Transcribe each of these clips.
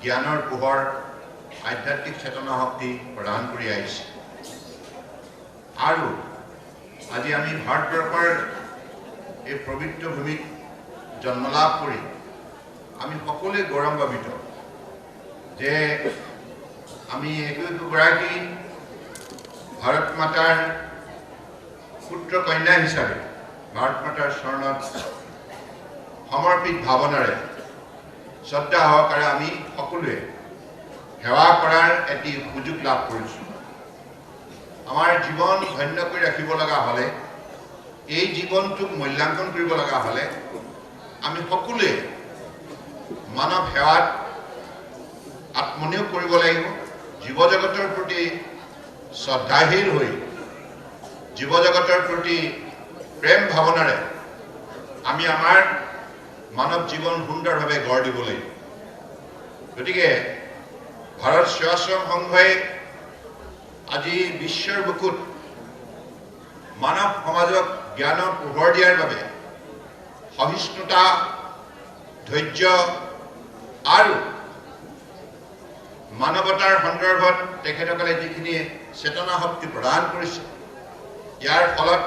জ্ঞানৰ পোহৰ আধ্যাত্মিক চেতনা শক্তি প্ৰদান কৰি আহিছে আৰু আজি আমি ভাৰতবৰ্ষৰ এই পবিত্ৰ ভূমিত জন্ম লাভ কৰি আমি সকলোৱে গৌৰৱান্বিত যে আমি একোগৰাকী ভাৰত মাতাৰ পুত্ৰ কন্যা হিচাপে ভাৰত মাতাৰ চৰণত সমৰ্পিত ভাৱনাৰে শ্ৰদ্ধা সহকাৰে আমি সকলোৱে সেৱা কৰাৰ এটি সুযোগ লাভ কৰিছোঁ। আমাৰ জীৱন ধন্য কৰি ৰাখিব লগা হ'লে এই জীৱনটোক মূল্যাংকন কৰিব লগা হ'লে আমি সকলোৱে মানৱ সেৱাত আত্মনিয়োগ কৰিব লাগিব। জীৱ জগতৰ প্ৰতি শ্ৰদ্ধাশীল হৈ জীৱ জগতৰ প্ৰতি প্ৰেম ভাৱনাৰে আমি আমাৰ মানৱ জীৱন সুন্দৰভাৱে গঢ় দিব লাগিব। গতিকে ভাৰত সেৱাশ্ৰম সংঘই আজি বিশ্বৰ বুকুত মানৱ সমাজক জ্ঞানৰ পোহৰ দিয়াৰ বাবে সহিষ্ণুতা, ধৈৰ্য আৰু মানৱতাৰ সন্দৰ্ভত তেখেতসকলে যিখিনি চেতনা শক্তি প্ৰদান কৰিছে, ইয়াৰ ফলত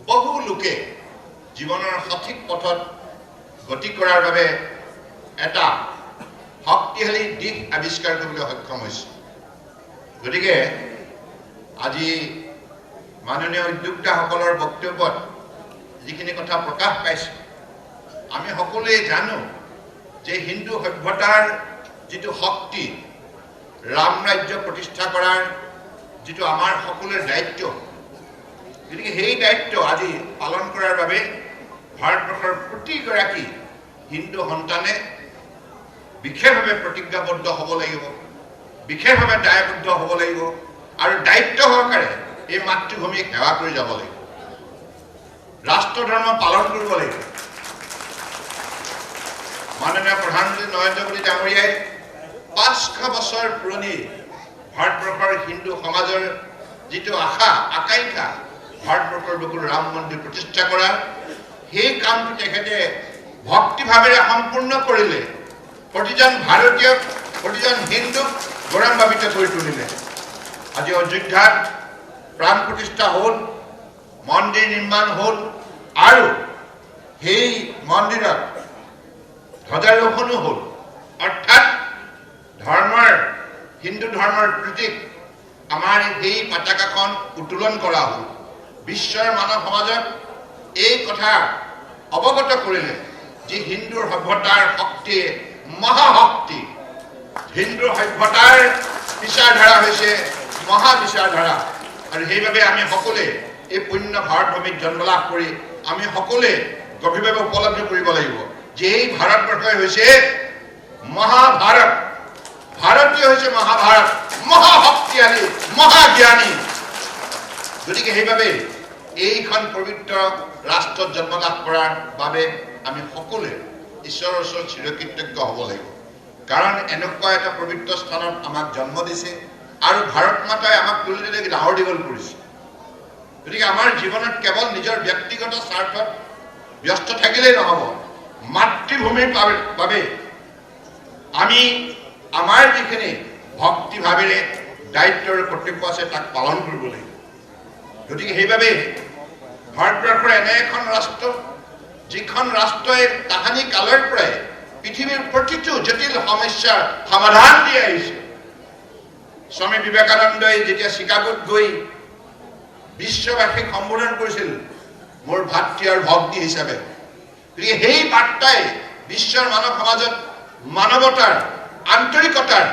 বহু লোকে জীৱনৰ সঠিক পথত গতি কৰাৰ বাবে এটা শক্তিশালী দিশ আৱিষ্কাৰ কৰিবলৈ সক্ষম হৈছে। গতিকে আজি মাননীয় উদ্যোক্তাসকলৰ বক্তব্যত যিখিনি কথা প্ৰকাশ পাইছে, আমি সকলোৱে জানো যে হিন্দু সভ্যতাৰ যিটো শক্তি, ৰাম ৰাজ্য প্ৰতিষ্ঠা কৰাৰ যিটো আমাৰ সকলোৰে দায়িত্ব, গতিকে সেই দায়িত্ব আজি পালন কৰাৰ বাবে ভাৰতবৰ্ষৰ প্ৰতিগৰাকী হিন্দু সন্তানে বিশেষভাৱে প্ৰতিজ্ঞাবদ্ধ হ'ব লাগিব, বিশেষভাৱে দায়বদ্ধ হ'ব লাগিব আৰু দায়িত্ব সহকাৰে এই মাতৃভূমিক সেৱা কৰি যাব লাগিব, ৰাষ্ট্ৰ ধৰ্ম পালন কৰিব লাগিব। মাননীয় প্ৰধানমন্ত্ৰী নৰেন্দ্ৰ মোদী ডাঙৰীয়াই 500 বছৰ পুৰণি ভাৰতবৰ্ষৰ হিন্দু সমাজৰ যিটো আকাংক্ষা ভাৰতবৰ্ষৰ বুকুত ৰাম মন্দিৰ প্ৰতিষ্ঠা কৰা, সেই কামটো তেখেতে ভক্তিভাৱেৰে সম্পূৰ্ণ কৰিলে। প্ৰতিজন ভাৰতীয়ক, প্ৰতিজন হিন্দুক গৌৰৱান্বিত কৰি তুলিলে। আজি অযোধ্যাত প্ৰাণ প্ৰতিষ্ঠা হ'ল, মন্দিৰ নিৰ্মাণ হ'ল আৰু সেই মন্দিৰত ধ্বজাৰোহণো হ'ল। অৰ্থাৎ হিন্দু ধৰ্মৰ প্ৰতীক আমাৰ সেই পতাকাখন উত্তোলন কৰা হ'ল। বিশ্বৰ মানৱ সমাজক এই কথা অৱগত কৰিলে যে হিন্দুৰ সভ্যতাৰ শক্তি মহাশক্তি, হিন্দু সভ্যতাৰ বিচাৰধাৰা হৈছে মহাবিচাৰধাৰা। আৰু সেইবাবে আমি সকলোৱে এই পুণ্য ভাৰতভূমিত জন্ম লাভ কৰি আমি সকলোৱে গভীৰভাৱে উপলব্ধি কৰিব লাগিব যে এই ভাৰতবৰ্ষই হৈছে মহাভাৰত, ভাৰতীয় হৈছে মহাভাৰত, মহাশক্তিশালী, মহাজ্ঞানী। গতিকে সেইবাবে এইখন পবিত্ৰ ৰাষ্ট্ৰত জন্ম লাভ কৰাৰ বাবে আমি সকলোৱে ঈশ্বৰৰ ওচৰত চিৰকৃতজ্ঞ হ'ব লাগিব। কাৰণ এনেকুৱা এটা পবিত্ৰ স্থানত আমাক জন্ম দিছে আৰু ভাৰত মাতাই আমাক তুলি তুলি ডাঙৰ দীঘল কৰিছে। গতিকে আমাৰ জীৱনত কেৱল নিজৰ ব্যক্তিগত স্বাৰ্থত ব্যস্ত থাকিলেই নহ'ব, মাতৃভূমিৰ বাবে আমি আমাৰ যিখিনি ভক্তিভাৱেৰে দায়িত্ব আৰু কৰ্তব্য আছে তাক পালন কৰিব লাগিব। গতিকে সেইবাবে ভাৰতবৰ্ষৰ এনে এখন ৰাষ্ট্ৰ, যিখন ৰাষ্ট্ৰই তাহানি কালৰ পৰাই পৃথিৱীৰ প্ৰতিটো জটিল সমস্যাৰ সমাধান দি আহিছে। স্বামী বিবেকানন্দই যেতিয়া চিকাগোত গৈ বিশ্ববাসীক সম্বোধন কৰিছিল মোৰ ভাতৃ আৰু ভগ্নী হিচাপে, গতিকে সেই বাৰ্তাই বিশ্বৰ মানৱ সমাজত মানৱতাৰ, আন্তৰিকতাৰ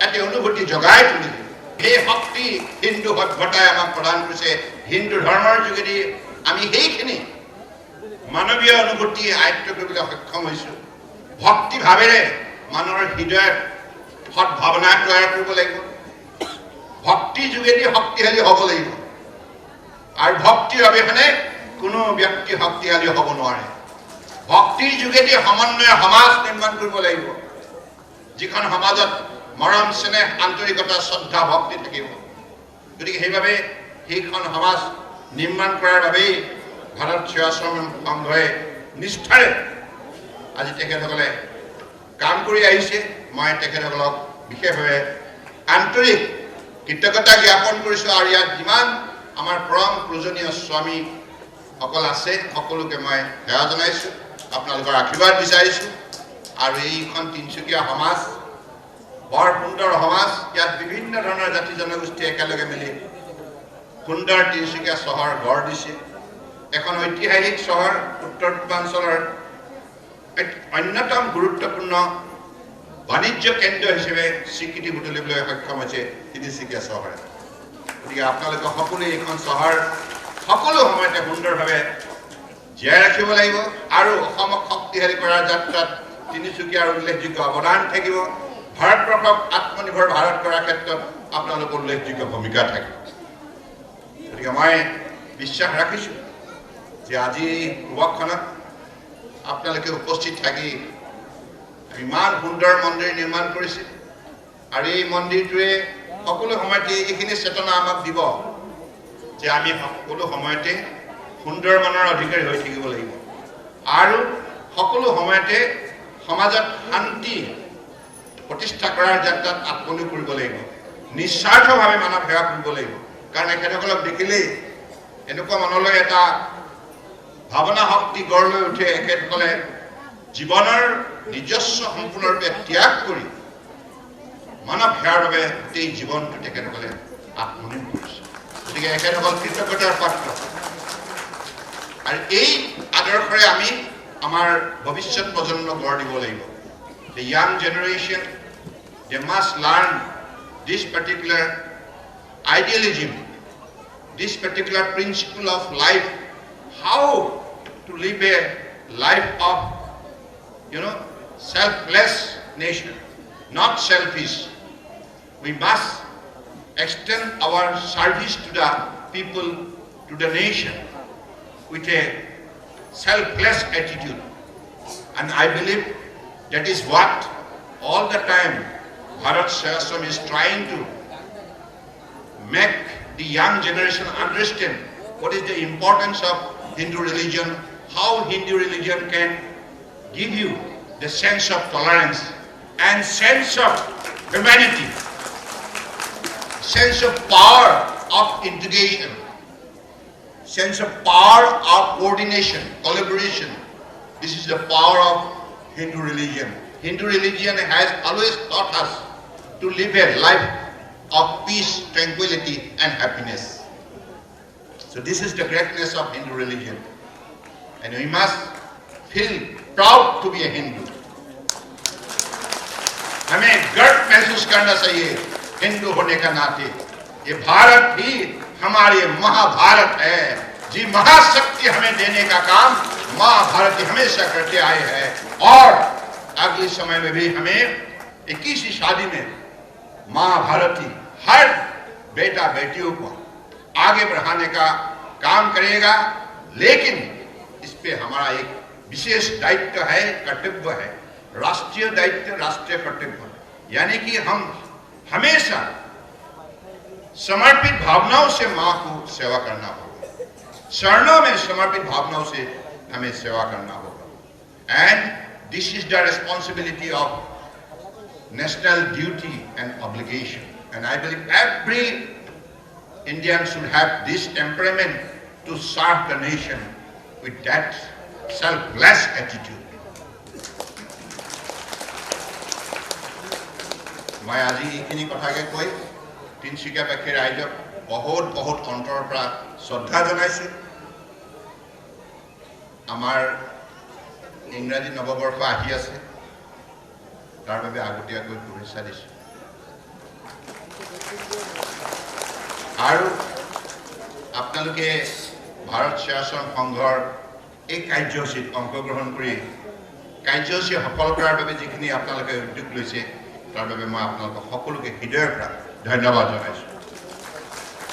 এটা অনুভূতি জগাই তুলিছিল। সেই শক্তি হিন্দু সভ্যতাই আমাক প্ৰদান কৰিছে। হিন্দু ধৰ্মৰ যোগেদি আমি সেইখিনি মানৱীয় অনুভূতি আয়ত্ত কৰিবলৈ সক্ষম হৈছোঁ। ভক্তিভাৱেৰে মানুহৰ হৃদয়ত সদ্ভাৱনা তৈয়াৰ কৰিব লাগিব, ভক্তিৰ যোগেদি শক্তিশালী হ'ব লাগিব আৰু ভক্তিৰ অবিহনে কোনো ব্যক্তি শক্তিশালী হ'ব নোৱাৰে। ভক্তিৰ যোগেদি সমন্বয় সমাজ নিৰ্মাণ কৰিব লাগিব, যিখন সমাজত মৰম, স্নেহ, আন্তৰিকতা, শ্ৰদ্ধা, ভক্তি থাকিব। গতিকে সেইবাবে সেইখন সমাজ নিৰ্মাণ কৰাৰ বাবেই ভাৰত সেৱাশ্ৰম সংঘই নিষ্ঠাৰে আজি তেখেতসকলে কাম কৰি আহিছে। মই তেখেতসকলক বিশেষভাৱে আন্তৰিক কৃতজ্ঞতা জ্ঞাপন কৰিছোঁ আৰু ইয়াত যিমান আমাৰ পৰম পূজনীয় স্বামীসকল আছে সকলোকে মই সেৱা জনাইছোঁ, আপোনালোকৰ আশীৰ্বাদ বিচাৰিছোঁ। আৰু এইখন তিনিচুকীয়া সমাজ বৰ সুন্দৰ সমাজ, ইয়াত বিভিন্ন ধৰণৰ জাতি জনগোষ্ঠী একেলগে মিলি সুন্দৰ তিনিচুকীয়া চহৰ গঢ় দিছে। এখন ঐতিহাসিক চহৰ, উত্তৰ পূৰ্বাঞ্চলৰ অন্যতম গুৰুত্বপূৰ্ণ বাণিজ্য কেন্দ্ৰ হিচাপে স্বীকৃতি বুটলিবলৈ সক্ষম হৈছে তিনিচুকীয়া চহৰে। গতিকে আপোনালোকে সকলোৱে এইখন চহৰ সকলো সময়তে সুন্দৰভাৱে জীয়াই ৰাখিব লাগিব আৰু অসমক শক্তিশালী কৰাৰ যাত্ৰাত তিনিচুকীয়াৰ উল্লেখযোগ্য অৱদান থাকিব। ভাৰতবৰ্ষক আত্মনিৰ্ভৰ ভাৰত কৰাৰ ক্ষেত্ৰত আপোনালোকৰ উল্লেখযোগ্য ভূমিকা থাকিব। গতিকে মই বিশ্বাস ৰাখিছোঁ যে আজি সভাখনত আপোনালোকে উপস্থিত থাকি ইমান সুন্দৰ মন্দিৰ নিৰ্মাণ কৰিছে আৰু এই মন্দিৰটোৱে সকলো সময়তে এইখিনি চেতনা আমাক দিব যে আমি সকলো সময়তে সুন্দৰ মানৰ অধিকাৰী হৈ থাকিব লাগিব আৰু সকলো সময়তে সমাজত শান্তি প্ৰতিষ্ঠা কৰাৰ যাত্ৰাত আত্মনিয়োগ কৰিব লাগিব, নিস্বাৰ্থভাৱে মানৱ সেৱা কৰিব লাগিব। কাৰণ এখেতসকলক দেখিলেই এনেকুৱা মনলৈ এটা ভাৱনা শক্তি গঢ় লৈ উঠে, এখেতসকলে জীৱনৰ নিজস্ব সম্পূৰ্ণৰূপে ত্যাগ কৰি মানৱ সেৱাৰ বাবে গোটেই জীৱনটো তেখেতসকলে আত্মনিয়োগ কৰিছে। গতিকে এখেতসকল কৃতজ্ঞতাৰ পাত্ৰ আৰু এই আদৰ্শৰে আমি আমাৰ ভৱিষ্যত প্ৰজন্মক গঢ় দিব লাগিব। The young generation, they must learn this particular idealism, this particular principle of life, how to live a life of, selfless nation, not selfish. We must extend our service to the people, to the nation, with a selfless attitude. And I believe that is what all the time Bharat Sevashram is trying to make the young generation understand what is the importance of Hindu religion, how Hindu religion can give you the sense of tolerance and sense of humanity, sense of power of integration, sense of power of coordination, collaboration. This is the power of Hindu religion. Hindu religion has always taught us to live a life of peace, tranquility and happiness. So this is the greatness of Hindu religion. And we must feel proud to be a Hindu. हमें गर्व महसूस करना चाहिए हिंदू होने का नाते। ये भारत ही हमारे महाभारत है, जी महाशक्ति हमें देने का काम महाभारत हमेशा करते आए हैं और अगले समय में भी हमें 21वीं शादी में महाभारती हर बेटा बेटियों को आगे बढ़ाने का काम करेगा। लेकिन इस पे हमारा एक विशेष दायित्व है, कर्तव्य है, राष्ट्रीय दायित्व, राष्ट्रीय कर्तव्य, यानी कि हम हमेशा समर्पित भावनाओं से मां को सेवा करना होगा, चरणों में समर्पित भावनाओं से हमें सेवा करना होगा। And this is the responsibility of national duty and obligation. And I believe every Indian should have this temperament to serve the nation with that selfless attitude. मैं आज এইখিনি কথাকে কৈ তিনিচুকীয়াবাসী ৰাইজক বহুত বহুত অন্তৰৰ পৰা শ্ৰদ্ধা জনাইছোঁ। আমাৰ ইংৰাজী নৱবৰ্ষ আহি আছে, তাৰ বাবে আগতীয়াকৈ শুভেচ্ছা দিছোঁ। আৰু আপোনালোকে ভাৰত সেৱাশ্ৰম সংঘৰ এই কাৰ্যসূচীত অংশগ্ৰহণ কৰি কাৰ্যসূচী সফল কৰাৰ বাবে যিখিনি আপোনালোকে উদ্যোগ লৈছে তাৰ বাবে মই আপোনালোকক সকলোকে হৃদয়ৰ পৰা ধন্যবাদ জনাইছোঁ।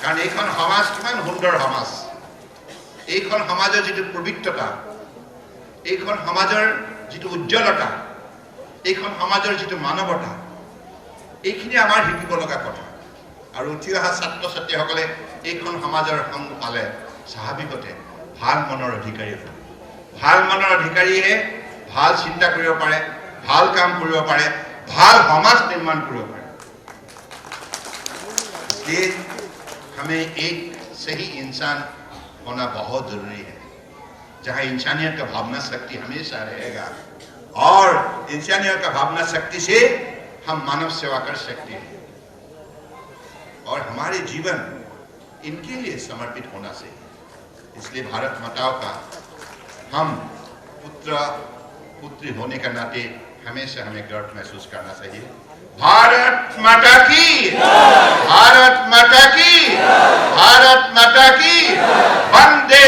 কাৰণ এইখন সমাজ কিমান সুন্দৰ সমাজ, এইখন সমাজৰ যিটো পবিত্ৰতা, এইখন সমাজৰ যিটো উজ্জ্বলতা, এইখন সমাজৰ যিটো মানৱতা, এইখিনি আমাৰ শিকিব লগা কথা। আৰু উঠি অহা ছাত্ৰ ছাত্ৰীসকলে এইখন সমাজৰ সংগ পালে স্বাভাৱিকতে ভাল মনৰ অধিকাৰী হ'ব। ভাল মনৰ অধিকাৰীয়ে ভাল চিন্তা কৰিব পাৰে, ভাল কাম কৰিব পাৰে, ভাল समाज निर्माण কৰিব পাৰে। इसलिए हमें एक सही इंसान होना बहुत जरूरी है, जहाँ इंसानियत का भावना शक्ति हमेशा रहेगा, और इंसानियत का भावना शक्ति से हम मानव सेवा कर सकते हैं, और हमारे जीवन इनके लिए समर्पित होना चाहिए। इसलिए भारत माताओं का हम पुत्र पुत्री होने का नाते हमेशा हमें गर्व महसूस करना चाहिए। भारत माता की, भारत माता की, भारत माता की, वंदे